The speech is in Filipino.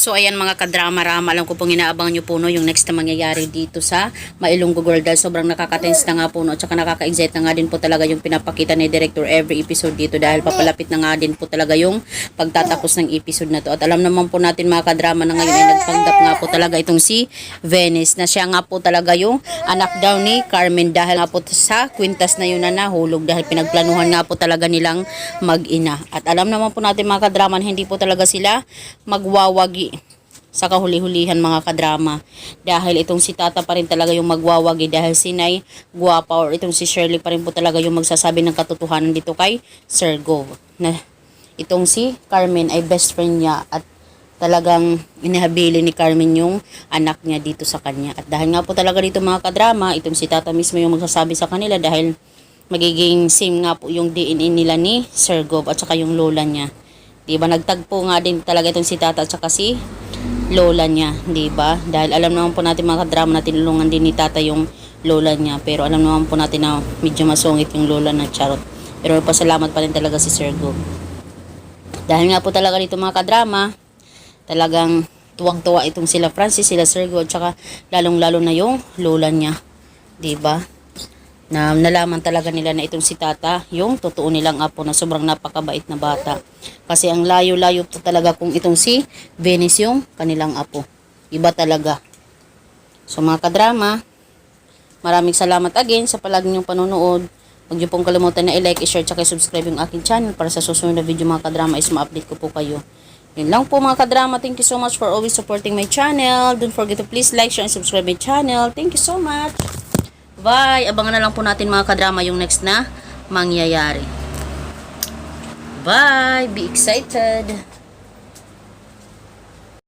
So ayan mga kadrama-rama, alam ko pong inaabang nyo po no, yung next na mangyayari dito sa Mailonggo Girl dahil sobrang nakaka-tense na nga po no, at saka nakaka-excite na nga din po talaga yung pinapakita ni director every episode dito dahil papalapit na nga din po talaga yung pagtatapos ng episode na to. At alam naman po natin mga kadrama na ngayon ay nagpanggap nga po talaga itong si Venice na siya nga po talaga yung anak daw ni Carmen dahil nga po sa kwintas na yun na nahulog dahil pinagplanuhan nga po talaga nilang mag-ina. At alam naman po natin mga kadrama na hindi po talaga sila magwawagi sa kahuli-hulihan mga kadrama dahil itong si Tata pa rin talaga yung magwawagi dahil si Nay Guapa or itong si Shirley pa rin po talaga yung magsasabi ng katotohanan dito kay Sir Gov na itong si Carmen ay best friend niya at talagang inihabili ni Carmen yung anak niya dito sa kanya. At dahil nga po talaga dito mga kadrama, itong si Tata mismo yung magsasabi sa kanila dahil magiging same nga po yung DNA nila ni Sir Gov at saka yung lola niya. Diba, nagtagpo nga din talaga itong si Tata at saka si lola niya, diba? Dahil alam naman po natin mga kadrama na tinulungan din ni Tata yung lola niya. Pero alam naman po natin na medyo masungit yung lola na charot. Pero pasalamat pa rin talaga si Sir Gov. Dahil nga po talaga dito mga kadrama, talagang tuwang-tuwa itong sila Francis, sila Sir Gov, at saka lalong-lalo na yung lola niya. Diba? Na nalaman talaga nila na itong si Tata yung totoo nilang apo na sobrang napakabait na bata. Kasi ang layo-layo po talaga kung itong si Venice yung kanilang apo. Iba talaga. So mga kadrama, maraming salamat again sa palagi niyong panonood. Huwag niyo pong kalimutan na i-like, i-share, at i-subscribe yung aking channel para sa susunod na video mga kadrama is ma-update ko po kayo. Yun lang po mga kadrama. Thank you so much for always supporting my channel. Don't forget to please like, share, and subscribe my channel. Thank you so much. Bye! Abangan na lang po natin mga kadrama yung next na mangyayari. Bye! Be excited!